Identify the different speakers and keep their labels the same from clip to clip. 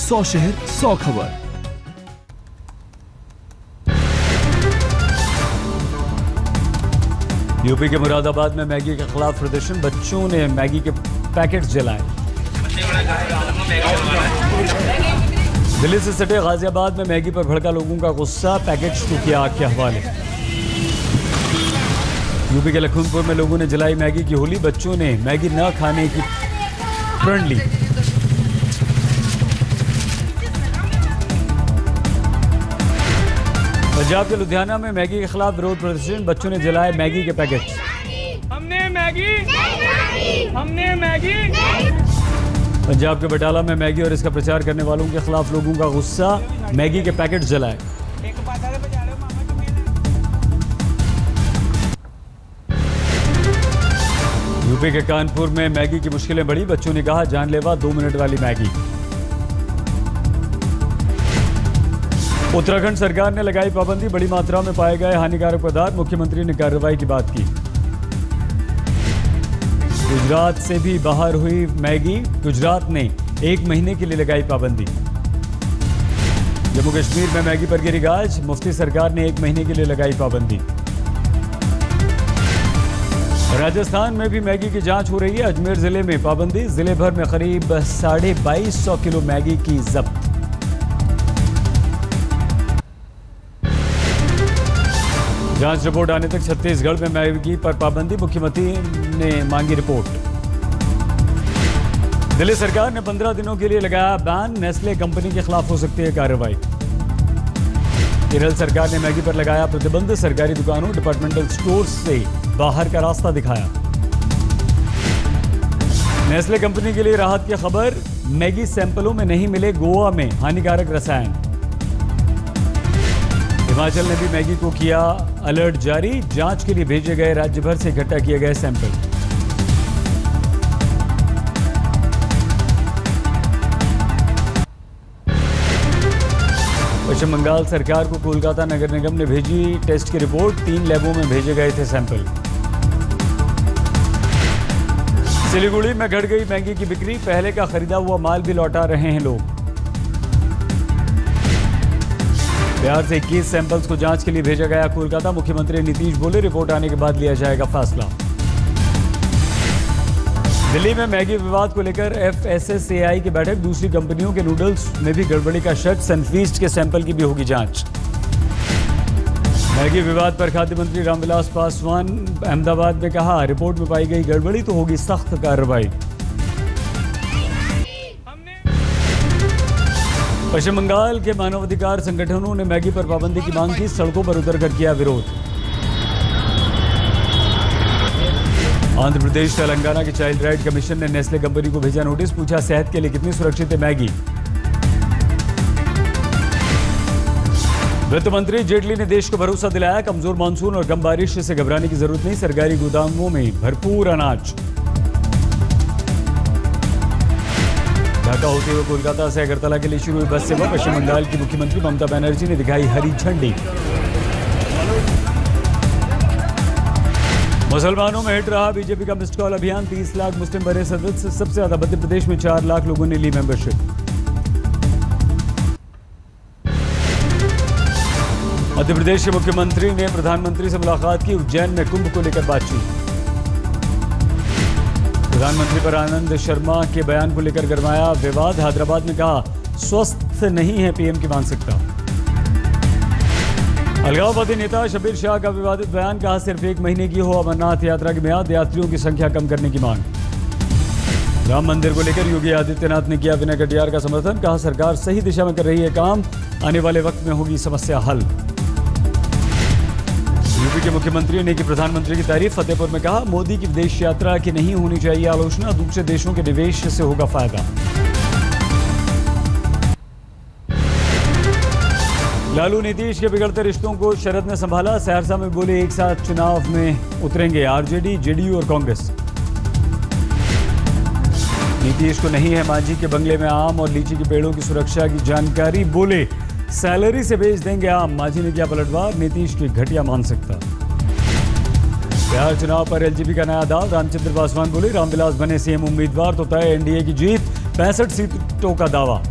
Speaker 1: 100 शहर 100 खबर।
Speaker 2: यूपी के मुरादाबाद में मैगी के खिलाफ प्रदर्शन, बच्चों ने मैगी के पैकेट्स जलाए। दिल्ली से सटे गाजियाबाद में मैगी पर भड़का लोगों का गुस्सा, पैकेट्स को किया आग के हवाले। यूपी के लखनपुर में लोगों ने जलाई मैगी की होली, बच्चों ने मैगी न खाने की प्रण ली। पंजाब के लुधियाना में मैगी के खिलाफ विरोध प्रदर्शन, बच्चों ने जलाए मैगी के पैकेट्स।
Speaker 3: हमने मैगी
Speaker 2: पंजाब के बटाला में मैगी और इसका प्रचार करने वालों के खिलाफ लोगों का गुस्सा, मैगी के पैकेट जलाए। यूपी के कानपुर में मैगी की मुश्किलें बढ़ी, बच्चों ने कहा जानलेवा 2 मिनट वाली मैगी। उत्तराखंड सरकार ने लगाई पाबंदी, बड़ी मात्रा में पाए गए हानिकारक पदार्थ, मुख्यमंत्री ने कार्रवाई की बात की। गुजरात से भी बाहर हुई मैगी, गुजरात ने 1 महीने के लिए लगाई पाबंदी। जम्मू कश्मीर में मैगी पर गिरी गाज, मुफ्ती सरकार ने 1 महीने के लिए लगाई पाबंदी। राजस्थान में भी मैगी की जांच हो रही है, अजमेर जिले में पाबंदी, जिले भर में करीब 2250 किलो मैगी की जब्त। जांच रिपोर्ट आने तक छत्तीसगढ़ में मैगी पर पाबंदी, मुख्यमंत्री ने मांगी रिपोर्ट। दिल्ली सरकार ने 15 दिनों के लिए लगाया बैन, नेस्ले कंपनी के खिलाफ हो सकती है कार्रवाई। केरल सरकार ने मैगी पर लगाया प्रतिबंध, सरकारी दुकानों, डिपार्टमेंटल स्टोर्स से बाहर का रास्ता दिखाया। नेस्ले कंपनी के लिए राहत की खबर, मैगी सैंपलों में नहीं मिले गोवा में हानिकारक रसायन। हिमाचल ने भी मैगी को किया अलर्ट जारी, जांच के लिए भेजे गए राज्य भर से इकट्ठा किए गए सैंपल। पश्चिम बंगाल सरकार को कोलकाता नगर निगम ने भेजी टेस्ट की रिपोर्ट, 3 लैबों में भेजे गए थे सैंपल। सिलीगुड़ी में घट गई मैगी की बिक्री, पहले का खरीदा हुआ माल भी लौटा रहे हैं लोग। बिहार से 21 सैंपल्स को जांच के लिए भेजा गया कोलकाता, मुख्यमंत्री नीतीश बोले रिपोर्ट आने के बाद लिया जाएगा फैसला। दिल्ली में मैगी विवाद को लेकर FSSAI की बैठक, दूसरी कंपनियों के नूडल्स में भी गड़बड़ी का शक, सनफीस्ट के सैंपल की भी होगी जांच। मैगी विवाद पर खाद्य मंत्री रामविलास पासवान अहमदाबाद में कहा रिपोर्ट में पाई गई गड़बड़ी तो होगी सख्त कार्रवाई। पश्चिम बंगाल के मानवाधिकार संगठनों ने मैगी पर पाबंदी की मांग की, सड़कों पर उतरकर किया विरोध। आंध्र प्रदेश तेलंगाना के चाइल्ड राइट कमीशन ने नेस्ले कंपनी को भेजा नोटिस, पूछा सेहत के लिए कितनी सुरक्षित है मैगी। वित्त मंत्री जेटली ने देश को भरोसा दिलाया, कमजोर मानसून और कम बारिश से घबराने की जरूरत नहीं, सरकारी गोदामों में भरपूर अनाज। ढाका होते हुए कोलकाता से अगरतला के लिए शुरू हुई बस सेवा, पश्चिम बंगाल की मुख्यमंत्री ममता बनर्जी ने दिखाई हरी झंडी। मुसलमानों में हिट रहा बीजेपी का मिस्ड कॉल अभियान, 30 लाख मुस्लिम बने सदस्य, सबसे ज्यादा मध्य प्रदेश में 4 लाख लोगों ने ली मेंबरशिप। मध्य प्रदेश के मुख्यमंत्री ने प्रधानमंत्री से मुलाकात की, उज्जैन में कुंभ को लेकर बातचीत। प्रधानमंत्री पर आनंद शर्मा के बयान को लेकर गरमाया विवाद, हैदराबाद में कहा स्वस्थ नहीं है पीएम की मानसिकता। अलगाववादी नेता शबीर शाह का विवादित बयान, कहा सिर्फ 1 महीने की हो अमरनाथ यात्रा की मियाद, यात्रियों की संख्या कम करने की मांग। राम मंदिर को लेकर योगी आदित्यनाथ ने किया विनय कटियार का समर्थन, कहा सरकार सही दिशा में कर रही है काम, आने वाले वक्त में होगी समस्या हल। यूपी के मुख्यमंत्री ने की प्रधानमंत्री की तारीफ, फतेहपुर में कहा मोदी की विदेश यात्रा की नहीं होनी चाहिए आलोचना, दूसरे देशों के निवेश से होगा फायदा। लालू नीतीश के बिगड़ते रिश्तों को शरद ने संभाला, सहरसा में बोले एक साथ चुनाव में उतरेंगे आरजेडी, जेडीयू और कांग्रेस। नीतीश को नहीं है मांझी के बंगले में आम और लीची के पेड़ों की सुरक्षा की जानकारी, बोले सैलरी से बेच देंगे आम, मांझी ने किया पलटवार, नीतीश की घटिया मानसिकता। बिहार चुनाव पर एलजेपी का नया दाव, रामचंद्र पासवान बोले रामविलास बने सीएम उम्मीदवार तो तय एनडीए की जीत, 65 सीटों का दावा।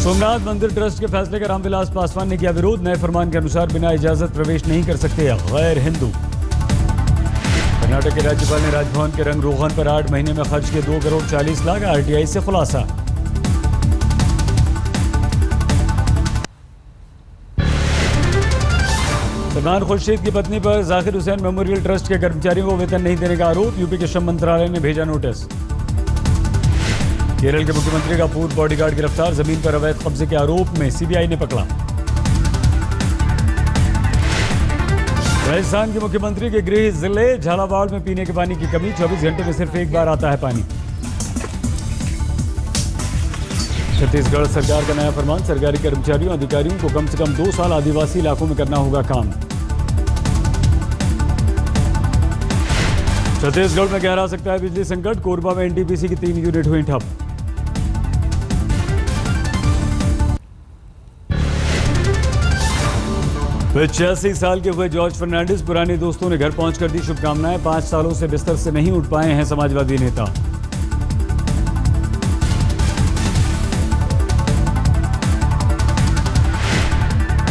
Speaker 2: सोमनाथ मंदिर ट्रस्ट के फैसले का रामविलास पासवान ने किया विरोध। नए फरमान के अनुसार बिना इजाजत प्रवेश नहीं कर सकते गैर हिंदू। कर्नाटक के राज्यपाल ने राजभवन के रंग रोगन पर 8 महीने में खर्च किए 2 करोड़ 40 लाख। आरटीआई से खुलासा। सलमान खुर्शीद की पत्नी पर जाकिर हुसैन मेमोरियल ट्रस्ट के कर्मचारियों को वेतन नहीं देने का आरोप। यूपी के श्रम मंत्रालय ने भेजा नोटिस। केरल के मुख्यमंत्री का पूर्व बॉडीगार्ड गिरफ्तार। जमीन पर अवैध कब्जे के आरोप में सीबीआई ने पकड़ा। राजस्थान के मुख्यमंत्री के गृह जिले झालावाड़ में पीने के पानी की कमी। 24 घंटे में सिर्फ एक बार आता है पानी। छत्तीसगढ़ सरकार का नया फरमान। सरकारी कर्मचारियों अधिकारियों को कम से कम 2 साल आदिवासी इलाकों में करना होगा काम। छत्तीसगढ़ में गहरा सकता है बिजली संकट। कोरबा में एनटीपीसी की 3 यूनिट हुई ठप। फिर 86 साल के हुए जॉर्ज फर्नांडिस। पुराने दोस्तों ने घर पहुंचकर दी शुभकामनाएं। 5 सालों से बिस्तर से नहीं उठ पाए हैं समाजवादी नेता।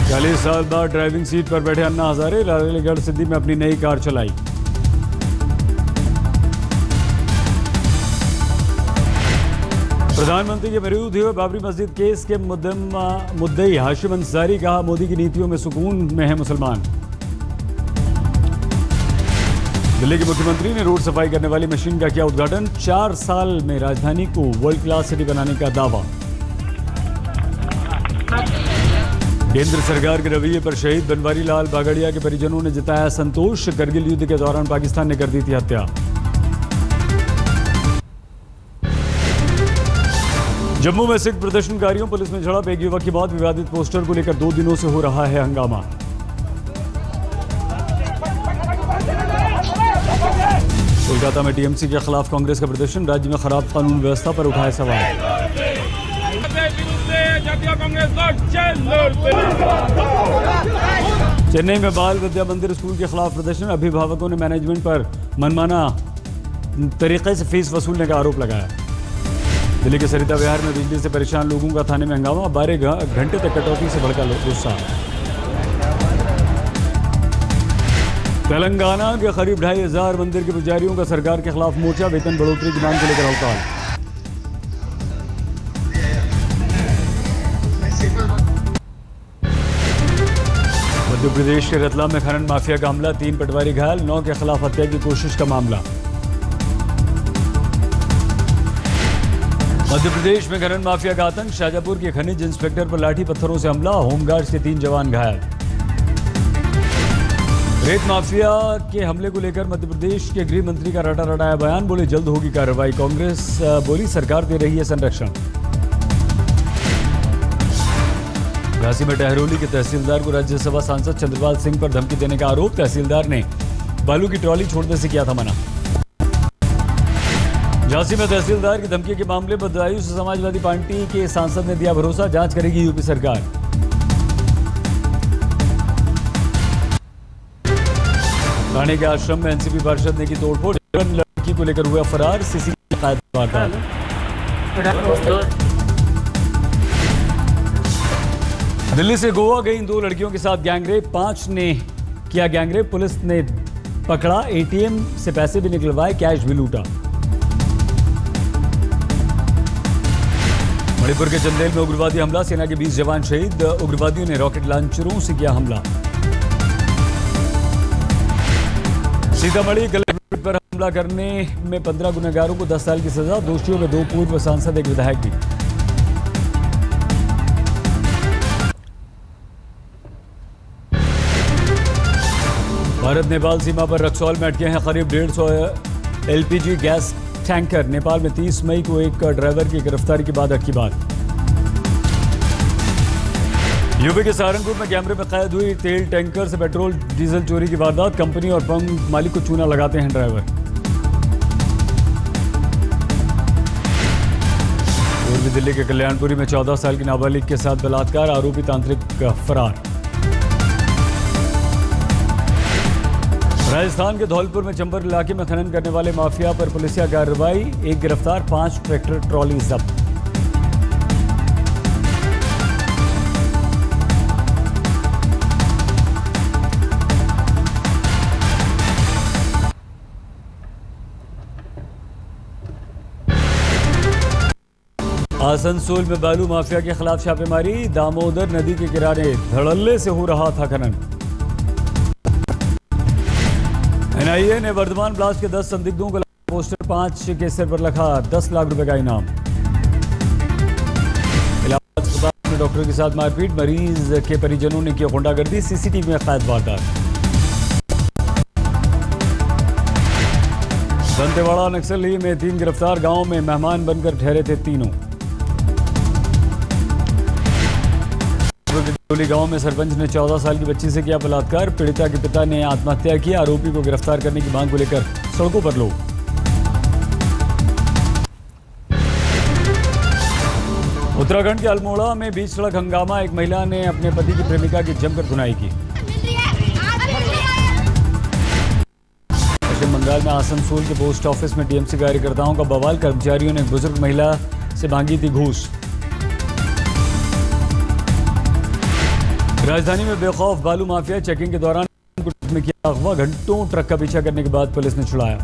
Speaker 2: चालीस साल बाद ड्राइविंग सीट पर बैठे अन्ना हजारे। लालगढ़ सिद्धि में अपनी नई कार चलाई। प्रधानमंत्री के विरोध हुए बाबरी मस्जिद केस के मुद्दई हाशिम अंसारी। कहा मोदी की नीतियों में सुकून में है मुसलमान। दिल्ली के मुख्यमंत्री ने रोड सफाई करने वाली मशीन का किया उद्घाटन। 4 साल में राजधानी को वर्ल्ड क्लास सिटी बनाने का दावा। केंद्र सरकार के रवैये पर शहीद बनवारी लाल बागड़िया के परिजनों ने जताया संतोष। करगिल युद्ध के दौरान पाकिस्तान ने कर दी थी हत्या। जम्मू में सिख प्रदर्शनकारियों पुलिस में झड़प। एक युवक की मौत। विवादित पोस्टर को लेकर 2 दिनों से हो रहा है हंगामा। कोलकाता में टीएमसी के खिलाफ कांग्रेस का प्रदर्शन। राज्य में खराब कानून व्यवस्था पर उठाए सवाल। चेन्नई में बाल विद्या मंदिर स्कूल के खिलाफ प्रदर्शन। अभिभावकों ने मैनेजमेंट पर मनमाना तरीके से फीस वसूलने का आरोप लगाया। दिल्ली के सरिता विहार में बिजली से परेशान लोगों का थाने में हंगामा। 12 घंटे तक कटौती से भड़का गुस्सा। तेलंगाना के करीब 2500 मंदिर के पुजारियों का सरकार के खिलाफ मोर्चा। वेतन बढ़ोतरी की मांग को लेकर हड़ताल। मध्य प्रदेश के रतलाम में खनन माफिया का हमला। 3 पटवारी घायल। 9 के खिलाफ हत्या की कोशिश का मामला। मध्य प्रदेश में खनन माफिया का आतंक। शाजापुर के खनिज इंस्पेक्टर पर लाठी पत्थरों से हमला। होमगार्ड्स के 3 जवान घायल। रेत माफिया के हमले को लेकर मध्य प्रदेश के गृह मंत्री का रटा रटाया बयान। बोले जल्द होगी कार्रवाई। कांग्रेस बोली सरकार दे रही है संरक्षण। झांसी में टहरोली के तहसीलदार को राज्यसभा सांसद चंद्रपाल सिंह पर धमकी देने का आरोप। तहसीलदार ने बालू की ट्रॉली छोड़ने से किया था मना। झांसी में तहसीलदार की धमकी के मामले पर बदायूं से समाजवादी पार्टी के सांसद ने दिया भरोसा। जांच करेगी यूपी सरकार। थाने के आश्रम में एनसीपी पार्षद ने की तोड़फोड़। लड़की को लेकर हुआ फरार। दिल्ली से गोवा गई 2 लड़कियों के साथ गैंगरेप। 5 ने किया गैंगरेप। पुलिस ने पकड़ा। एटीएम से पैसे भी निकलवाए। कैश भी लूटा। मणिपुर के चंदेल में उग्रवादी हमला। सेना के 20 जवान शहीद। उग्रवादियों ने रॉकेट लॉन्चरों से किया हमला। सीतामढ़ी कलेक्ट्रेट पर हमला करने में 15 गुनहगारों को 10 साल की सजा। दोषियों में 2 पूर्व सांसद, 1 विधायक भी। भारत नेपाल सीमा पर रक्सौल में अटके हैं करीब 150 एलपीजी गैस टैंकर। नेपाल में 30 मई को एक ड्राइवर की गिरफ्तारी के बाद अटकी बात। यूपी के सहारनपुर में कैमरे में कैद हुई तेल टैंकर से पेट्रोल डीजल चोरी की वारदात। कंपनी और पंप मालिक को चूना लगाते हैं ड्राइवर। पूर्वी दिल्ली के कल्याणपुरी में 14 साल की नाबालिग के साथ बलात्कार। आरोपी तांत्रिक फरार। राजस्थान के धौलपुर में चंबल इलाके में खनन करने वाले माफिया पर पुलिसिया कार्रवाई। 1 गिरफ्तार, 5 ट्रैक्टर ट्रॉली जब्त। आसनसोल में बालू माफिया के खिलाफ छापेमारी, दामोदर नदी के किनारे धड़ल्ले से हो रहा था खनन। एनआईए ने वर्धमान ब्लास्ट के 10 संदिग्धों को पोस्टर 5 के सिर पर रखा, 10 लाख रुपए का इनाम। इलाहाबाद अस्पताल में डॉक्टर के साथ मारपीट, मरीज के परिजनों ने की गुंडागर्दी, सीसीटीवी में कैद वारदात। दंतेवाड़ा नक्सली में 3 गिरफ्तार, गांव में मेहमान बनकर ठहरे थे तीनों। गांव में सरपंच ने 14 साल की बच्ची से किया बलात्कार, पीड़िता के पिता ने आत्महत्या की, आरोपी को गिरफ्तार करने की मांग को लेकर सड़कों पर लोग। उत्तराखंड के अल्मोड़ा में बीच सड़क हंगामा, एक महिला ने अपने पति की प्रेमिका की जमकर धुनाई की। पश्चिम बंगाल में आसनसोल के पोस्ट ऑफिस में टीएमसी कार्यकर्ताओं का बवाल, कर्मचारियों ने बुजुर्ग महिला से मांगी थी घूस। राजधानी में बेखौफ बालू माफिया, चेकिंग के दौरान में किया अगवा, घंटों ट्रक का पीछा करने के बाद पुलिस ने छुड़ाया।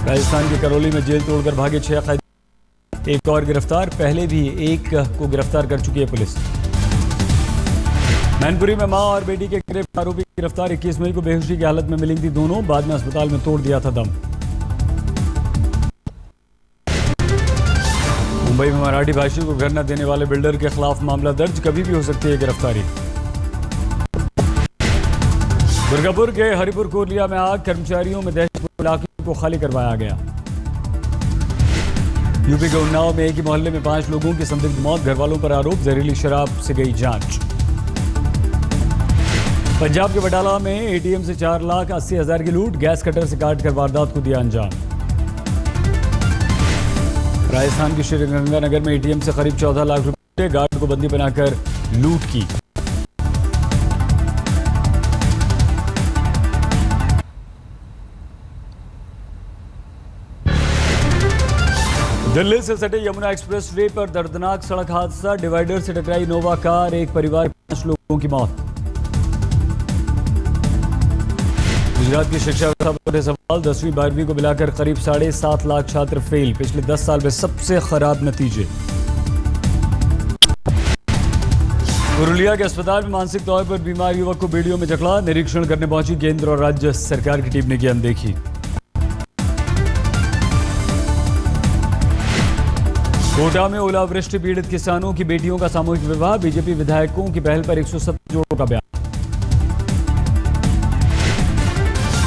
Speaker 2: राजस्थान के करौली में जेल तोड़कर भागे 6 कैदी, एक और गिरफ्तार, पहले भी एक को गिरफ्तार कर चुकी है पुलिस। मैनपुरी में मां और बेटी के गिरफ्तार आरोपी गिरफ्तार, 21 मई को बेहोशी की हालत में मिली थी दोनों, बाद में अस्पताल में तोड़ दिया था दम। मुंबई में मराठी भाषी को घर न देने वाले बिल्डर के खिलाफ मामला दर्ज, कभी भी हो सकती है गिरफ्तारी। दुर्गापुर के हरिपुर कोलिया में आग, कर्मचारियों में दहशत, इलाके को खाली करवाया गया। यूपी के उन्नाव में एक ही मोहल्ले में 5 लोगों की संदिग्ध मौत, घर वालों पर आरोप, जहरीली शराब से गई जांच। पंजाब के बटाला में एटीएम से 4,80,000 की लूट, गैस कटर से काटकर वारदात को दिया अंजाम। राजस्थान के श्रीगंगानगर में एटीएम से करीब 14 लाख रुपए, गार्ड को बंदी बनाकर लूट की। दिल्ली से सटे यमुना एक्सप्रेस वे पर दर्दनाक सड़क हादसा, डिवाइडर से टकराई इनोवा कार, एक परिवार 5 लोगों की मौत। गुजरात की शिक्षा व्यवस्था पर सवाल, 10वीं 12वीं को मिलाकर करीब 7.5 लाख छात्र फेल, पिछले 10 साल में सबसे खराब नतीजे। पुरुलिया के अस्पताल में मानसिक तौर पर बीमार युवक को वीडियो में जकड़ा, निरीक्षण करने पहुंची केंद्र और राज्य सरकार की टीम ने की अनदेखी। कोटा में ओलावृष्टि पीड़ित किसानों की बेटियों का सामूहिक विवाह, बीजेपी विधायकों की पहल पर 170 जोड़ों का बयान।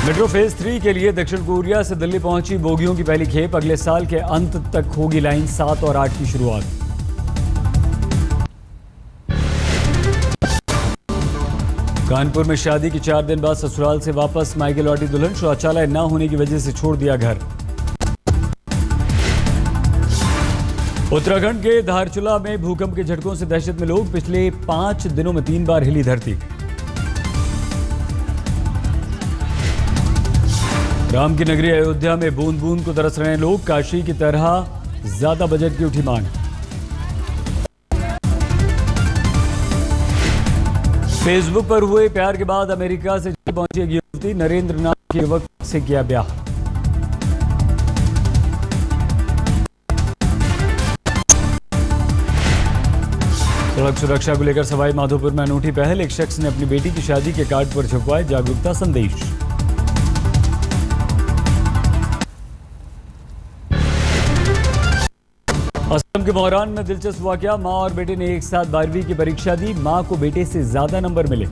Speaker 2: मेट्रो फेज 3 के लिए दक्षिण कोरिया से दिल्ली पहुंची बोगियों की पहली खेप, अगले साल के अंत तक होगी लाइन 7 और 8 की शुरुआत। कानपुर में शादी के 4 दिन बाद ससुराल से वापस मायके लौटी दुल्हन, शौचालय न होने की वजह से छोड़ दिया घर। उत्तराखंड के धारचूला में भूकंप के झटकों से दहशत में लोग, पिछले 5 दिनों में 3 बार हिली धरती। राम की नगरी अयोध्या में बूंद बूंद को तरस रहे हैं लोग, काशी की तरह ज्यादा बजट की उठी मांग। फेसबुक पर हुए प्यार के बाद अमेरिका से पहुंची एक युवती, नरेंद्र नाम के युवक से किया ब्याह। सड़क सुरक्षा को लेकर सवाई माधोपुर में अनूठी पहल, एक शख्स ने अपनी बेटी की शादी के कार्ड पर छपवाए जागरूकता संदेश। असम के मोहरान में दिलचस्प वाकया, मां और बेटे ने एक साथ 12वीं की परीक्षा दी, मां को बेटे से ज्यादा नंबर मिले।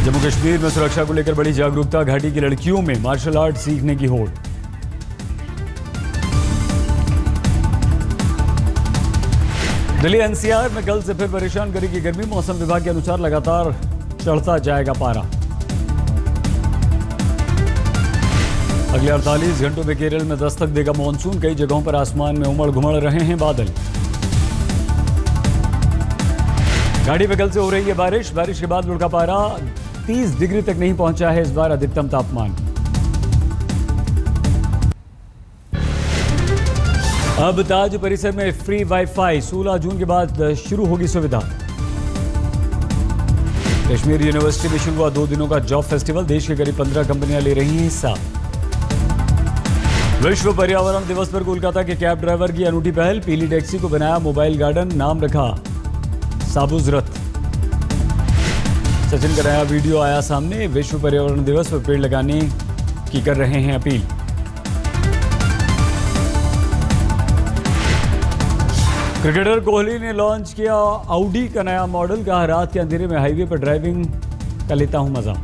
Speaker 2: जम्मू कश्मीर में सुरक्षा को लेकर बड़ी जागरूकता, घाटी की लड़कियों में मार्शल आर्ट सीखने की होड़। दिल्ली एनसीआर में कल से फिर परेशान करेगी गर्मी, मौसम विभाग के अनुसार लगातार चढ़ता जाएगा पारा। अगले 48 घंटों में केरल में दस्तक देगा मानसून, कई जगहों पर आसमान में उमड़ घुमड़ रहे हैं बादल। घाटी में कल से हो रही है बारिश, बारिश के बाद लुढ़का पारा, 30 डिग्री तक नहीं पहुंचा है इस बार अधिकतम तापमान। अब ताज परिसर में फ्री वाईफाई, 16 जून के बाद शुरू होगी सुविधा। कश्मीर यूनिवर्सिटी में शुरू हुआ 2 दिनों का जॉब फेस्टिवल, देश के करीब 15 कंपनियां ले रही हैं हिस्सा। विश्व पर्यावरण दिवस पर कोलकाता के कैब ड्राइवर की अनूठी पहल, पीली टैक्सी को बनाया मोबाइल गार्डन, नाम रखा साबुज रथ। सचिन का नया वीडियो आया सामने, विश्व पर्यावरण दिवस पर पेड़ लगाने की कर रहे हैं अपील। क्रिकेटर कोहली ने लॉन्च किया ऑडी का नया मॉडल, कहा रात के अंधेरे में हाईवे पर ड्राइविंग का लेता हूं मजा।